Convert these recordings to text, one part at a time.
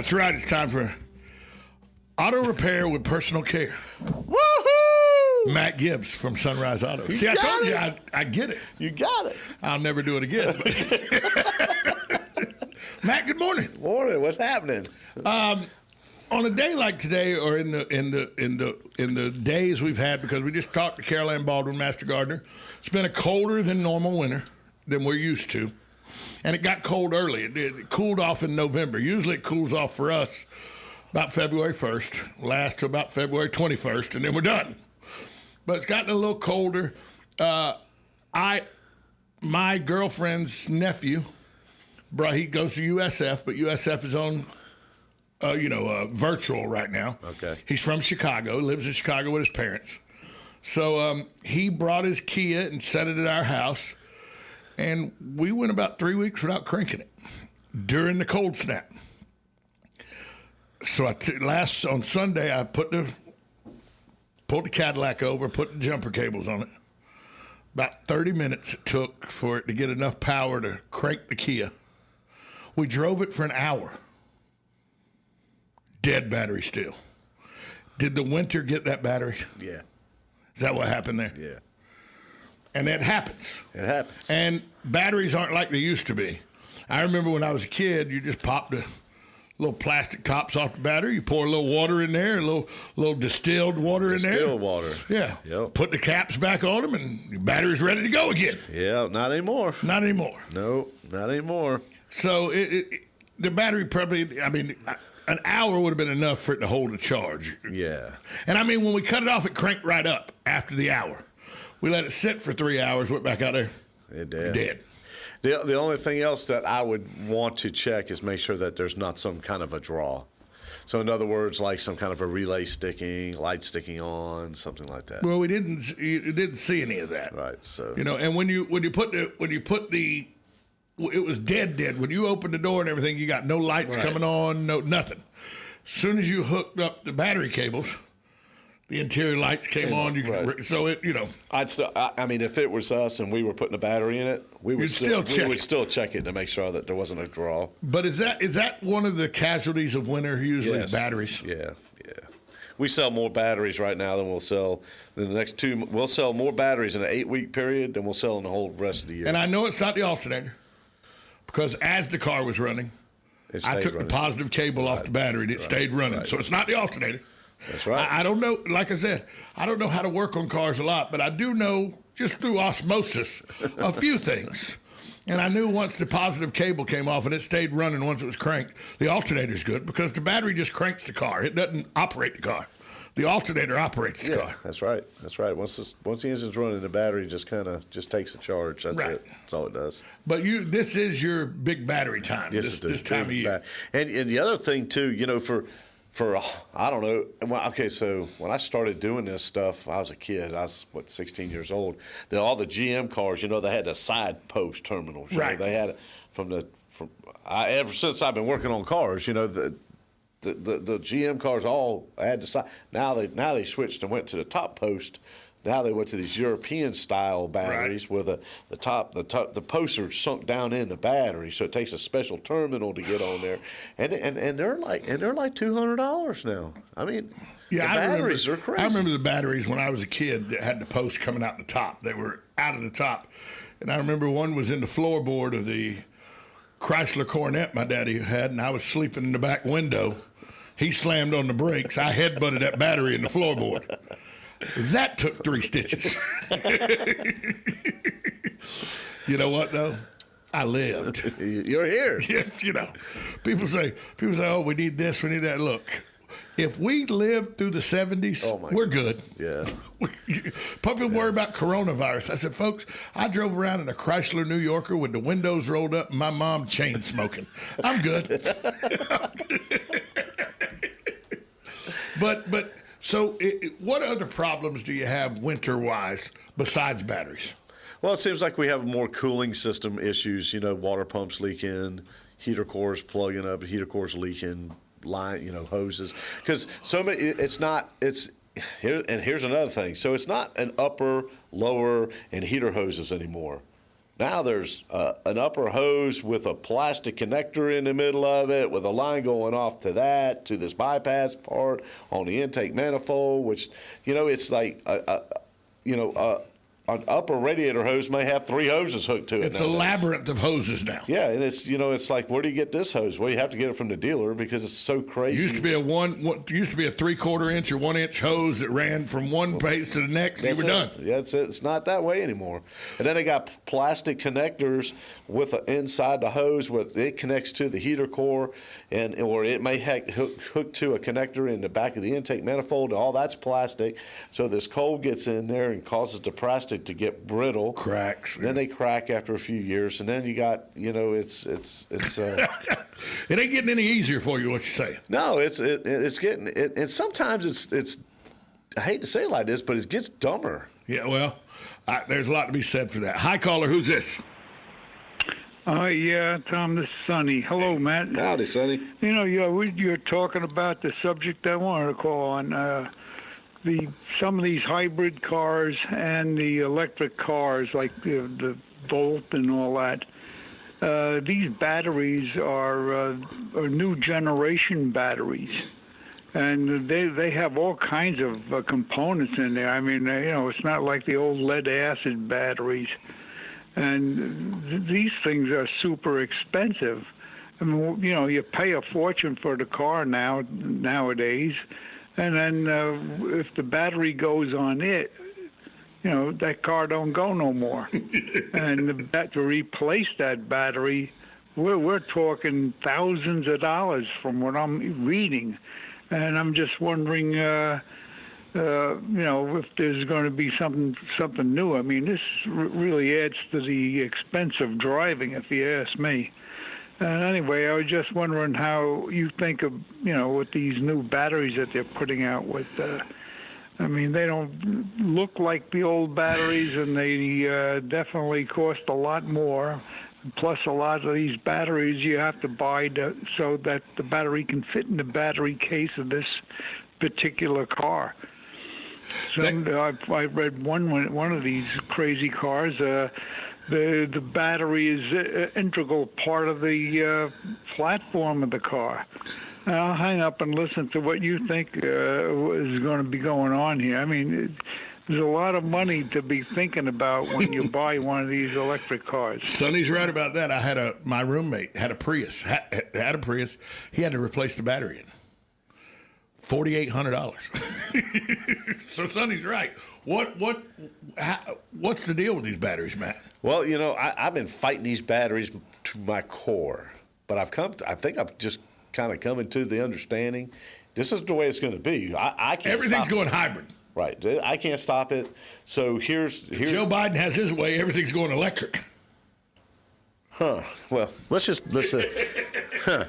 That's right. It's time for auto repair with personal care. Woohoo! Matt Gibbs from Sunrise Auto. See, I told you I get it. You got it. I'll never do it again. Matt, good morning. Morning. What's happening? On a day like today, or in the days we've had, because we just talked to Caroline Baldwin, Master Gardener, it's been a colder than normal winter than we're used to, and it got cold early. It cooled off in November. Usually, it cools off for us about February 1st, lasts to about February 21st, and then we're done. But it's gotten a little colder. My girlfriend's nephew, he goes to USF, but USF is on, virtual right now. Okay. He's from Chicago, lives in Chicago with his parents. So he brought his Kia and set it at our house, and we went about 3 weeks without cranking it during the cold snap. So on Sunday, I pulled the Cadillac over, put the jumper cables on it. About 30 minutes it took for it to get enough power to crank the Kia. We drove it for an hour. Dead battery still. Did the winter get that battery? Yeah. Is that what happened there? Yeah. And that happens. It happens. And batteries aren't like they used to be. I remember when I was a kid, you just popped the little plastic tops off the battery. You pour a little water in there, a little distilled water in there. Distilled water. Yeah. Yep. Put the caps back on them, and your battery's ready to go again. Yeah, not anymore. Not anymore. No, not anymore. So the battery probably, an hour would have been enough for it to hold a charge. Yeah. And when we cut it off, it cranked right up after the hour. We let it sit for 3 hours, went back out there. It did. Dead. The only thing else that I would want to check is make sure that there's not some kind of a draw. So in other words, like some kind of a relay sticking, light sticking on, something like that. Well, we didn't see any of that. Right. So and when you put the it was dead. When you opened the door and everything, you got no lights coming on, nothing. As soon as you hooked up the battery cables, the interior lights came on. So I'd still. If it was us and we were putting a battery in it, we would still check it to make sure that there wasn't a draw. But is that one of the casualties of winter? Usually, is batteries. Yeah. We sell more batteries right now than we'll sell in the next 2. We'll sell more batteries in an 8-week period than we'll sell in the whole rest of the year. And I know it's not the alternator, because as the car was running, I took the positive cable off the battery and it stayed running. Right. So it's not the alternator. That's right. I don't know. Like I said, I don't know how to work on cars a lot, but I do know just through osmosis a few things. And I knew once the positive cable came off and it stayed running once it was cranked, the alternator's good, because the battery just cranks the car. It doesn't operate the car. The alternator operates the car. That's right. Once the engine's running, the battery just takes a charge. That's it. That's all it does. But this is your big battery time. Yes, this time of year. And the other thing too, for I don't know. Okay, so when I started doing this stuff, I was a kid. I was 16 years old. All the GM cars, they had the side post terminals. Right. They had it ever since I've been working on cars. The GM cars all had the side. Now they switched and went to the top post. Now they went to these European style batteries where the posts are sunk down in the battery, so it takes a special terminal to get on there, and they're like $200 now. The batteries are crazy. I remember the batteries when I was a kid that had the posts coming out the top. They were out of the top, and I remember one was in the floorboard of the Chrysler Coronet my daddy had, and I was sleeping in the back window. He slammed on the brakes. I headbutted that battery in the floorboard. That took 3 stitches. You know what, though? I lived. You're here. Yeah, people say, oh, we need this, we need that. Look, if we lived through the 70s, we're good. Yeah. People worry about coronavirus. I said, folks, I drove around in a Chrysler New Yorker with the windows rolled up and my mom chain smoking. I'm good. But so what other problems do you have winter-wise besides batteries? Well, it seems like we have more cooling system issues, water pumps leaking, heater cores plugging up, heater cores leaking, hoses. Because here's another thing. So it's not an upper, lower, and heater hoses anymore. Now there's an upper hose with a plastic connector in the middle of it, with a line going off to that, to this bypass part on the intake manifold, which, it's like, an upper radiator hose may have 3 hoses hooked to it. It's a labyrinth of hoses now. Yeah, and it's like, where do you get this hose? Well, you have to get it from the dealer because it's so crazy. It used to be a 3/4 inch or 1 inch hose that ran from one place to the next. You were done. Yeah, that's it. It's not that way anymore. And then they got plastic connectors with inside the hose, where it connects to the heater core, or it may hook to a connector in the back of the intake manifold. All that's plastic. So this cold gets in there and causes the plastic to get brittle, cracks. Then they crack after a few years, and then you got, it's it ain't getting any easier for you. What you saying? No, it's getting it, and sometimes it's I hate to say it like this, but it gets dumber. Yeah, well, there's a lot to be said for that. Hi, caller. Who's this? Yeah, Tom, this is Sonny. Hello, Matt. Howdy, Sonny. You're talking about the subject I wanted to call on. Some of these hybrid cars and the electric cars, like the Volt and all that. These batteries are new generation batteries, and they have all kinds of components in there. I mean, it's not like the old lead acid batteries, and these things are super expensive. I mean, you pay a fortune for the car nowadays. And then if the battery goes on it, that car don't go no more. And to replace that battery, we're talking thousands of dollars from what I'm reading. And I'm just wondering, if there's going to be something new. I mean, this really adds to the expense of driving, if you ask me. Anyway, I was just wondering how you think of, with these new batteries that they're putting out with, I mean, they don't look like the old batteries, and they definitely cost a lot more. Plus, a lot of these batteries you have to buy so that the battery can fit in the battery case of this particular car. So I read one of these crazy cars. The battery is an integral part of the platform of the car. I'll hang up and listen to what you think is going to be going on here. I mean, there's a lot of money to be thinking about when you buy one of these electric cars. Sonny's right about that. My roommate had a Prius. Had a Prius. He had to replace the battery in. $4,800. So Sonny's right. What's the deal with these batteries, Matt? Well, I've been fighting these batteries to my core, but I think I've just kind of coming to the understanding this is the way it's going to be. I can't. Everything's going hybrid. Right. I can't stop it. So here's Joe Biden has his way. Everything's going electric. Huh. Well, let's. Huh.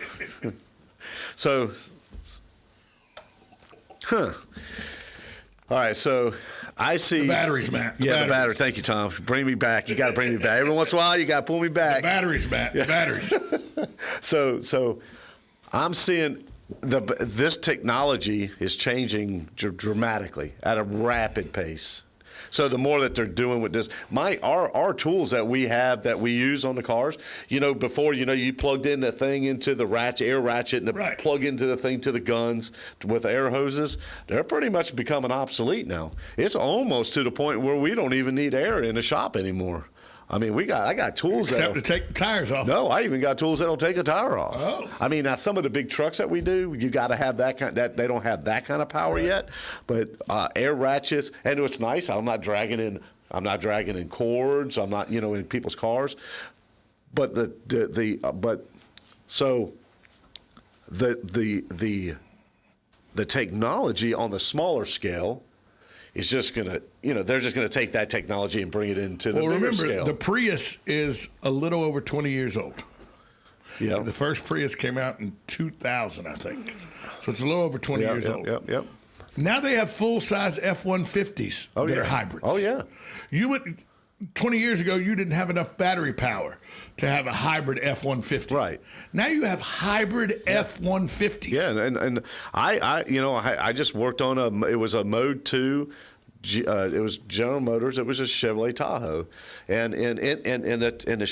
So. Huh. All right. So I see the batteries, Matt. The battery. Thank you, Tom. Bring me back. You got to bring me back. Every once in a while, you got to pull me back. The batteries, Matt. The batteries. So I'm seeing this technology is changing dramatically at a rapid pace. So the more that they're doing with this, our tools that we have that we use on the cars, before, you plugged in the thing into the air ratchet, and right. Plug into the thing to the guns with air hoses, they're pretty much becoming obsolete now. It's almost to the point where we don't even need air in the shop anymore. I mean, I got tools except to take the tires off. No, I even got tools that'll take a tire off. Oh. I mean, now some of the big trucks that we do, you got to have that they don't have that kind of power yet. But air ratchets, and what's nice, I'm not dragging in cords. I'm not, in people's cars. But the technology on the smaller scale is just going to, they're just going to take that technology and bring it into the bigger scale. Remember, the Prius is a little over 20 years old. Yeah. The first Prius came out in 2000, I think. So it's a little over 20 years old. Yep. Now they have full-size F-150s that are hybrids. Oh, yeah. 20 years ago, you didn't have enough battery power to have a hybrid F-150. Right. Now you have hybrid F-150s. Yeah, and I just worked on it was a Mode 2 it was General Motors. It was a Chevrolet Tahoe, and the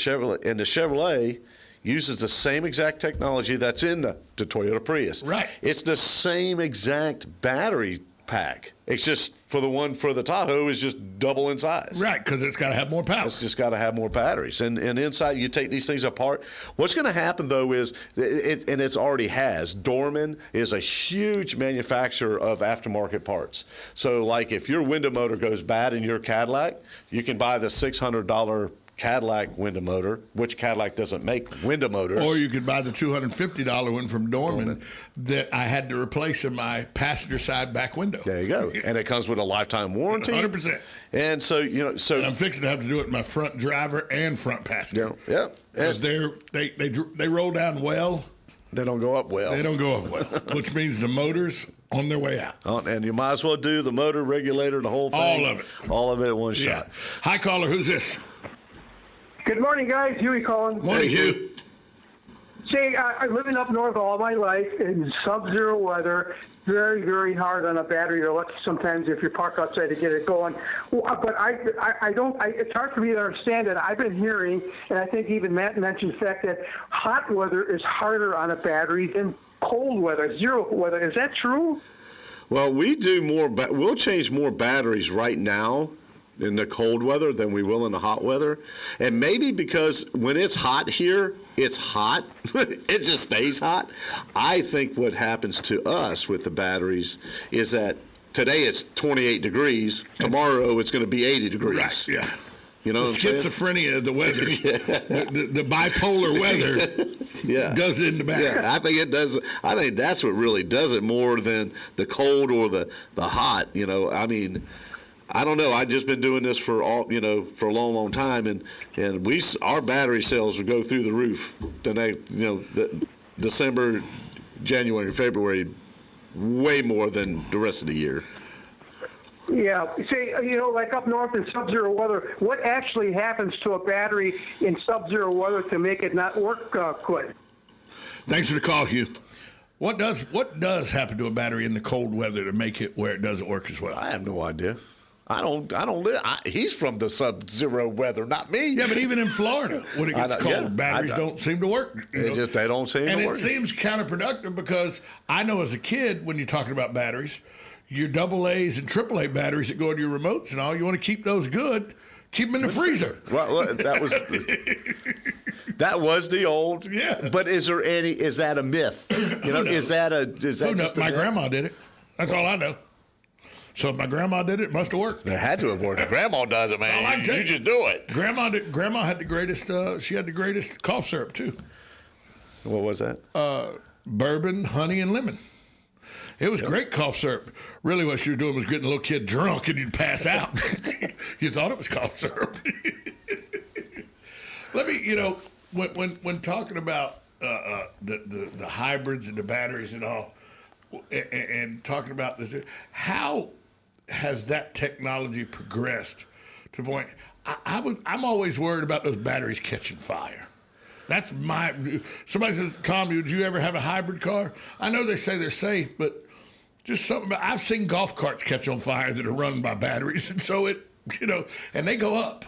Chevrolet uses the same exact technology that's in the Toyota Prius. Right. It's the same exact battery pack. It's just for the Tahoe is just double in size. Right, because it's got to have more power. It's just got to have more batteries. And inside, you take these things apart. What's going to happen, though, is, and it's already has, Dorman is a huge manufacturer of aftermarket parts. So, like, if your window motor goes bad in your Cadillac, you can buy the $600 Cadillac window motor, which Cadillac doesn't make window motors. Or you could buy the $250 one from Dorman that I had to replace in my passenger side back window. There you go. And it comes with a lifetime warranty. 100%. And so, And I'm fixing to have to do it in my front driver and front passenger. Yeah. Because they roll down well. They don't go up well. They don't go up well, which means the motor's on their way out. And you might as well do the motor, regulator, the whole thing. All of it. All of it at one shot. Yeah. Hi, caller. Who's this? Good morning, guys. Huey calling. Morning, Hugh. Say, I'm living up north all my life in sub-zero weather. Very, very hard on a battery. You're lucky sometimes if you park outside to get it going. But I don't. It's hard for me to understand it. I've been hearing, and I think even Matt mentioned the fact that hot weather is harder on a battery than cold weather, zero weather. Is that true? Well, we do more. We'll change more batteries right now in the cold weather than we will in the hot weather. And maybe because when it's hot here, it's hot. It just stays hot. I think what happens to us with the batteries is that today it's 28 degrees. Tomorrow it's going to be 80 degrees. Right, yeah. You know, the schizophrenia of the weather, the bipolar weather does it in the back. Yeah, I think it does. I think that's what really does it more than the cold or the hot. I mean, I don't know. I've just been doing this for for a long, long time, and our battery sales will go through the roof. December, January, February, way more than the rest of the year. Yeah. Say, like up north in sub-zero weather, what actually happens to a battery in sub-zero weather to make it not work good? Thanks for the call, Hugh. What does happen to a battery in the cold weather to make it where it doesn't work as well? I have no idea. I don't live. He's from the sub-zero weather, not me. Yeah, but even in Florida, when it gets cold, batteries don't seem to work. They don't seem to work. And it seems counterproductive because I know as a kid, when you're talking about batteries, your AA's and AAA batteries that go into your remotes and all, you want to keep those good. Keep them in the freezer. Well, that was the old. Yeah. But is that a myth? Is that just my grandma did it. That's all I know. So if my grandma did it must have worked. It had to have worked. Grandma does it, man. You just do it. Grandma had the greatest. She had the greatest cough syrup too. What was that? Bourbon, honey, and lemon. It was great cough syrup. Really, what she was doing was getting a little kid drunk and you'd pass out. You thought it was cough syrup. Let me, when talking about the hybrids and the batteries and all, and talking about this, how has that technology progressed to the point? I'm always worried about those batteries catching fire. That's somebody says, Tom, would you ever have a hybrid car? I know they say they're safe, but just something about, I've seen golf carts catch on fire that are run by batteries, and so and they go up.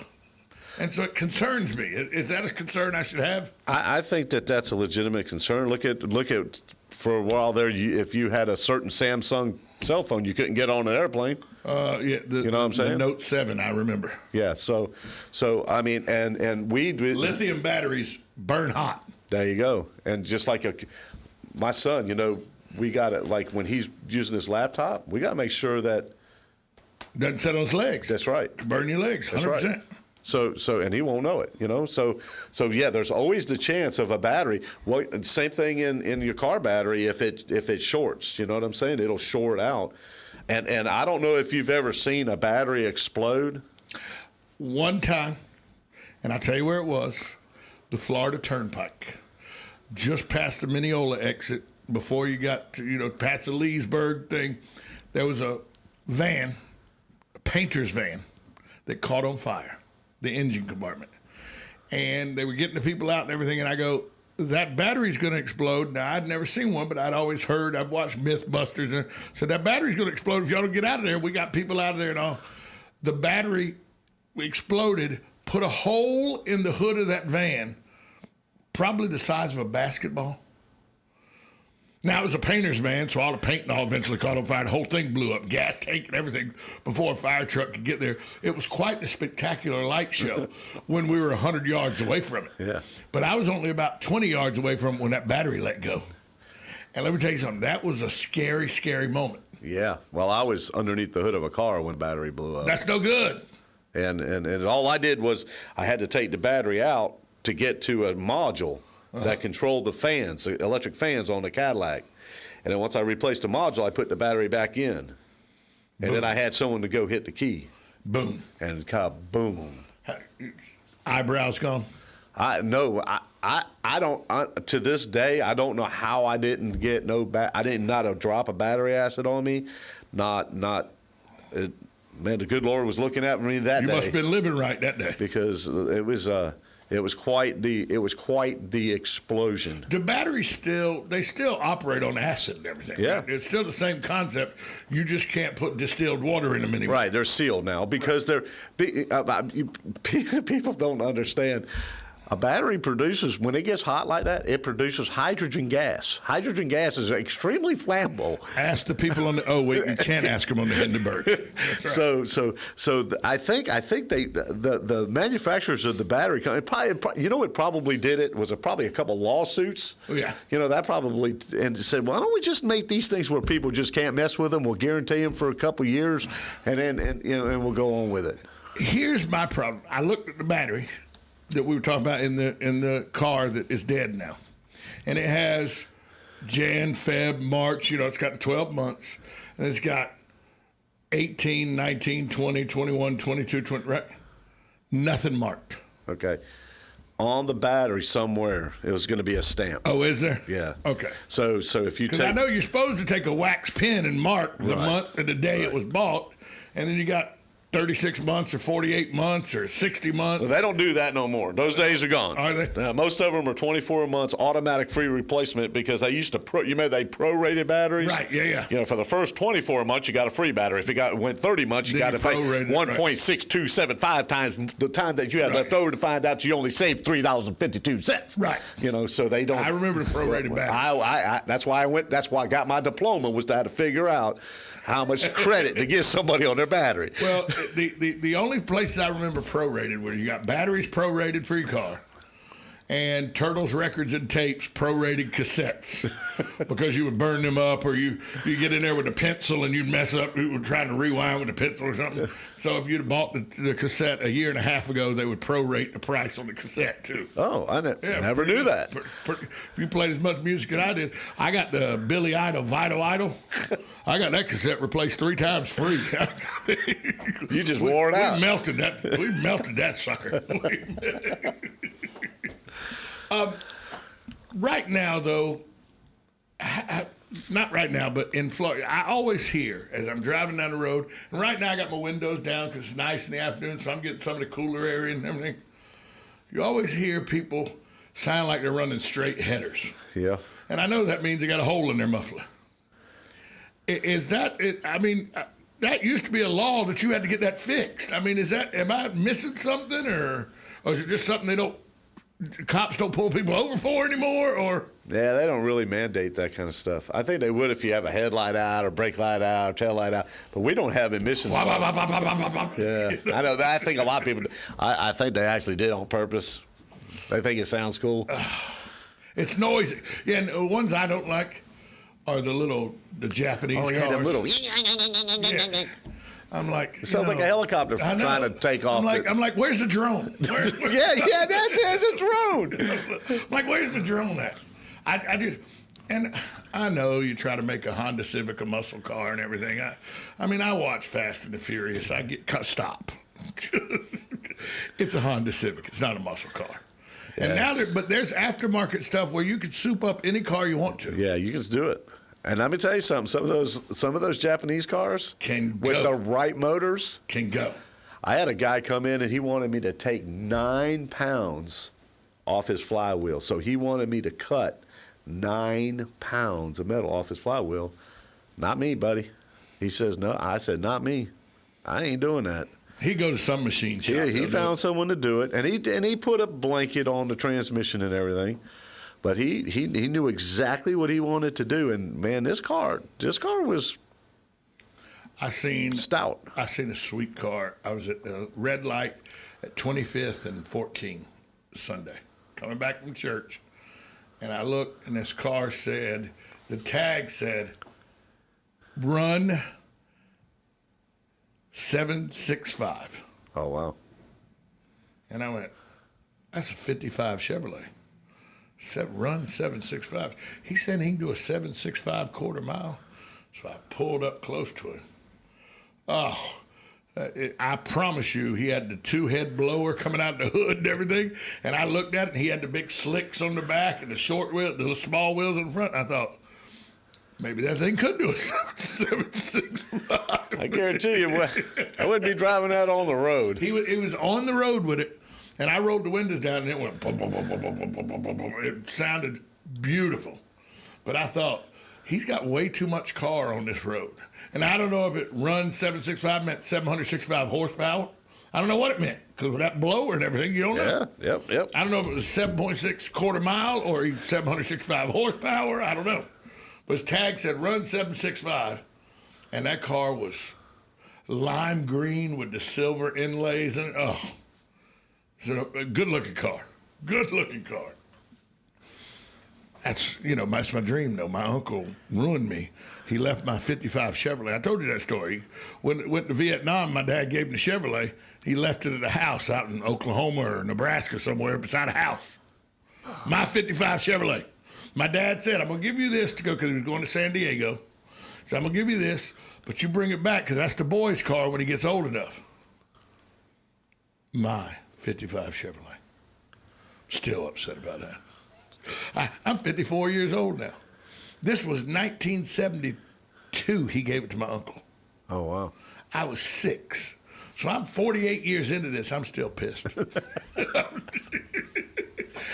And so it concerns me. Is that a concern I should have? I think that's a legitimate concern. Look at for a while there, if you had a certain Samsung cell phone, you couldn't get on an airplane. You know what I'm saying? The Note 7, I remember. Yeah. So I mean, and lithium batteries burn hot. There you go. And just like my son, we got it. Like when he's using his laptop, we got to make sure that doesn't sit on his legs. That's right. Burn your legs, 100%. That's right. So and he won't know it, So yeah, there's always the chance of a battery. Well, same thing in your car battery. If it shorts, you know what I'm saying? It'll short out. And I don't know if you've ever seen a battery explode. One time, and I'll tell you where it was, the Florida Turnpike, just past the Mineola exit, before you got to, past the Leesburg thing, there was a van, a painter's van, that caught on fire. The engine compartment. And they were getting the people out and everything, and I go, that battery's going to explode. Now, I'd never seen one, but I'd always heard, I've watched Mythbusters, and said that battery's going to explode if y'all don't get out of there. We got people out of there and all. The battery exploded, put a hole in the hood of that van, probably the size of a basketball. Now, it was a painter's van, so all the paint and all eventually caught on fire. The whole thing blew up, gas tank and everything, before a fire truck could get there. It was quite the spectacular light show when we were 100 yards away from it. Yeah. But I was only about 20 yards away from it when that battery let go. And let me tell you something, that was a scary, scary moment. Yeah. Well, I was underneath the hood of a car when battery blew up. That's no good. And all I did was I had to take the battery out to get to a module that controlled the fans, the electric fans on the Cadillac. And then once I replaced the module, I put the battery back in. And then I had someone to go hit the key. Boom. And kaboom. Eyebrows gone? I don't, to this day, I don't know how I didn't get I didn't not a drop of battery acid on me. Man, the good Lord was looking at me that day. You must have been living right that day. Because it was quite the explosion. The batteries still operate on acid and everything. Yeah. Right? It's still the same concept. You just can't put distilled water in them anymore. Right, they're sealed now because people don't understand. A battery produces, when it gets hot like that, it produces hydrogen gas. Hydrogen gas is extremely flammable. Ask the people on the. Oh wait, you can't ask them on the Hindenburg. That's right. So I think the manufacturers of the battery company probably, you know what probably did it was probably a couple lawsuits. Oh, yeah. You know that probably, and said, why don't we just make these things where people just can't mess with them? We'll guarantee them for a couple years, and we'll go on with it. Here's my problem. I looked at the battery that we were talking about in the car that is dead now, and it has Jan, Feb, March. It's got the 12 months, and it's got 18, 19, 20, 21, 22, 20. Right? Nothing marked. Okay. On the battery somewhere, it was going to be a stamp. Oh, is there? Yeah. Okay. So if you Because take, I know you're supposed to take a wax pen and mark the month and the day it was bought, and then you got 36 months or 48 months or 60 months. well, they don't do that no more. Those days are gone. Are they? Most of them are 24 months automatic free replacement because they used to they prorated batteries. Right, yeah. For the first 24 months, you got a free battery. If it went 30 months, you got to pay prorated, 1.6275 times the time that you had left over to find out you only saved $3.52. Right. So they don't. I remember the prorated batteries. That's why I got my diploma, was to have to figure out how much credit to give somebody on their battery. Well, the only places I remember prorated where you got batteries prorated for your car, and Turtles Records and Tapes prorated cassettes because you would burn them up, or you get in there with a pencil and you'd mess up. You were trying to rewind with a pencil or something. So if you'd have bought the cassette a year and a half ago, they would prorate the price on the cassette too. Oh, I never knew that. If you played as much music as I did, I got the Billy Idol, Vital Idol. I got that cassette replaced 3 times free. You just wore it out. We melted that sucker. Right now, though, not right now, but in Florida, I always hear as I'm driving down the road, and right now I got my windows down because it's nice in the afternoon, so I'm getting some of the cooler area and everything. You always hear people sound like they're running straight headers. Yeah. And I know that means they got a hole in their muffler. Is that it? I mean, that used to be a law that you had to get that fixed. I mean, am I missing something, or is it just something cops don't pull people over for anymore, or? Yeah, they don't really mandate that kind of stuff. I think they would if you have a headlight out or brake light out or tail light out, but we don't have emissions laws. Yeah, I know that. I think a lot of people, I think they actually did on purpose. They think it sounds cool. It's noisy. Yeah, and the ones I don't like are the Japanese cars. The little. Yeah. I'm like, It sounds like a helicopter trying to take off. I'm like, where's the drone? Yeah, there's a drone. I'm like, where's the drone at? I do, and I know you try to make a Honda Civic a muscle car and everything. I mean, I watch Fast and the Furious. I get stop. It's a Honda Civic. It's not a muscle car. Yeah. And now, but there's aftermarket stuff where you can soup up any car you want to. Yeah, you can do it. And let me tell you something. Some of those Japanese cars with the right motors can go. I had a guy come in and he wanted me to take 9 pounds off his flywheel. So he wanted me to cut 9 pounds of metal off his flywheel. Not me, buddy. He says, no. I said, not me. I ain't doing that. He go to some machine shop. Yeah, he found someone to do it, and he put a blanket on the transmission and everything. But he knew exactly what he wanted to do, and man, this car was stout. I seen a sweet car. I was at the red light at 25th and 14th King Sunday, coming back from church, and I looked, and this car said, the tag said, run 765. Oh wow! And I went, that's a 55 Chevrolet. Run 765. He said he can do a 765 quarter mile. So I pulled up close to him. Oh, I promise you, he had the 2-head blower coming out the hood and everything. And I looked at it, and he had the big slicks on the back and the short wheel, the small wheels in front. I thought, maybe that thing could do a 765. I guarantee you, I wouldn't be driving that on the road. He was on the road with it. And I rolled the windows down, and it went boom, boom, boom, boom, boom, boom, boom, boom, boom. It sounded beautiful. But I thought, he's got way too much car on this road. And I don't know if it runs 765 meant 765 horsepower. I don't know what it meant, because with that blower and everything, you don't know. Yeah, yep. I don't know if it was 7.6 quarter mile or 765 horsepower. I don't know. But his tag said run 765, and that car was lime green with the silver inlays in it. Oh. It's a good-looking car. Good-looking car. That's my dream, though. My uncle ruined me. He left my 55 Chevrolet. I told you that story. When it went to Vietnam, my dad gave him the Chevrolet. He left it at a house out in Oklahoma or Nebraska somewhere beside a house. My 55 Chevrolet. My dad said, I'm going to give you this to go, because he was going to San Diego. So I'm going to give you this, but you bring it back, because that's the boy's car when he gets old enough. My 55 Chevrolet. Still upset about that. I'm 54 years old now. This was 1972. He gave it to my uncle. Oh, wow. I was 6. So I'm 48 years into this. I'm still pissed.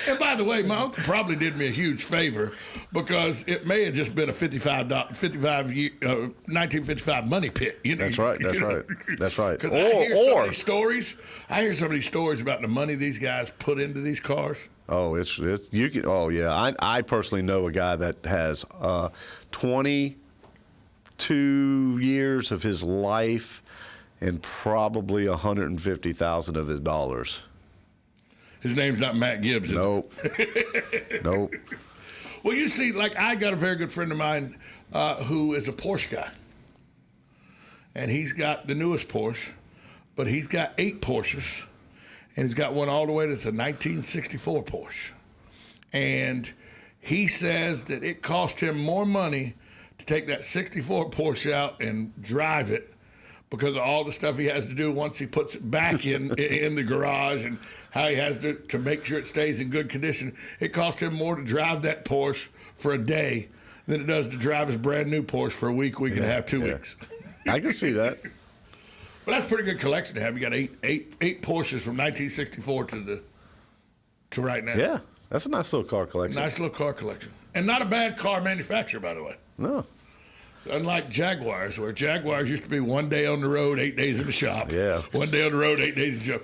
And by the way, my uncle probably did me a huge favor, because it may have just been a 1955 money pit. That's right. That's right. Because I hear some of these stories about the money these guys put into these cars. Oh, oh yeah. I personally know a guy that has 22 years of his life and probably 150,000 of his dollars. His name's not Matt Gibbs. Nope. Nope. Well, you see, like, I got a very good friend of mine who is a Porsche guy. And he's got the newest Porsche, but he's got 8 Porsches. And he's got one all the way that's a 1964 Porsche. And he says that it cost him more money to take that 64 Porsche out and drive it, because of all the stuff he has to do once he puts it back in the garage, and how he has to make sure it stays in good condition. It cost him more to drive that Porsche for a day than it does to drive his brand new Porsche for a week and a half, 2 weeks. I can see that. But that's a pretty good collection to have. You got eight Porsches from 1964 to right now. Yeah, that's a nice little car collection. Nice little car collection. And not a bad car manufacturer, by the way. No. Unlike Jaguars, where Jaguars used to be 1 day on the road, 8 days in the shop. Yeah. 1 day on the road, 8 days in the shop.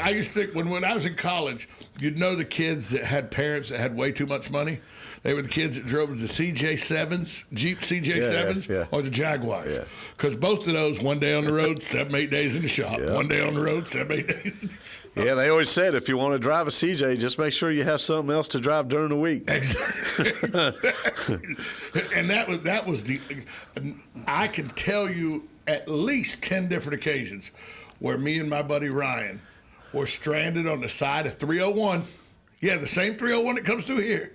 I used to think when I was in college, you'd know the kids that had parents that had way too much money. They were the kids that drove the CJ7s, Jeep CJ7s, or the Jaguars. Because both of those, 1 day on the road, 7, 8 days in the shop. Yeah. 1 day on the road, 7, 8 days in the shop. Yeah, they always said if you want to drive a CJ, just make sure you have something else to drive during the week. Exactly. And that was the. I can tell you at least 10 different occasions where me and my buddy Ryan were stranded on the side of 301. Yeah, the same 301 that comes through here,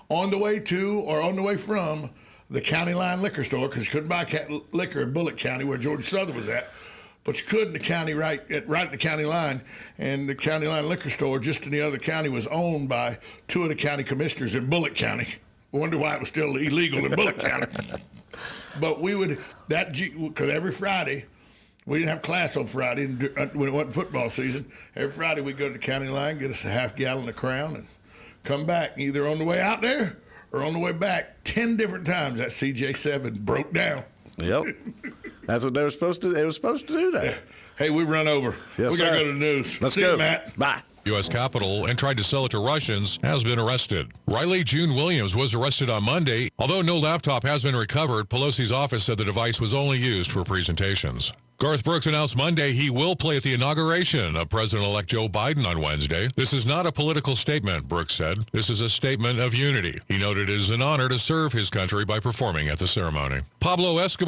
on the way to or on the way from the county line liquor store, because you couldn't buy liquor in Bullitt County where George Southern was at. But you could in the county, right at the county line, and the county line liquor store just in the other county was owned by 2 of the county commissioners in Bullitt County. I wonder why it was still illegal in Bullitt County. But we would, because every Friday, we didn't have class on Friday when it wasn't football season. Every Friday we'd go to the county line, get us a half gallon of Crown, and come back, either on the way out there or on the way back. 10 different times that CJ7 broke down. Yep. That's what they were supposed to. They were supposed to do that. Yeah. Hey, we run over. Yes, we got to sir. go to the news. Let's See go, you, Matt. Bye. U.S. Capitol and tried to sell it to Russians has been arrested. Riley June Williams was arrested on Monday. Although no laptop has been recovered, Pelosi's office said the device was only used for presentations. Garth Brooks announced Monday he will play at the inauguration of President-elect Joe Biden on Wednesday. This is not a political statement, Brooks said. This is a statement of unity. He noted it is an honor to serve his country by performing at the ceremony. Pablo Escobar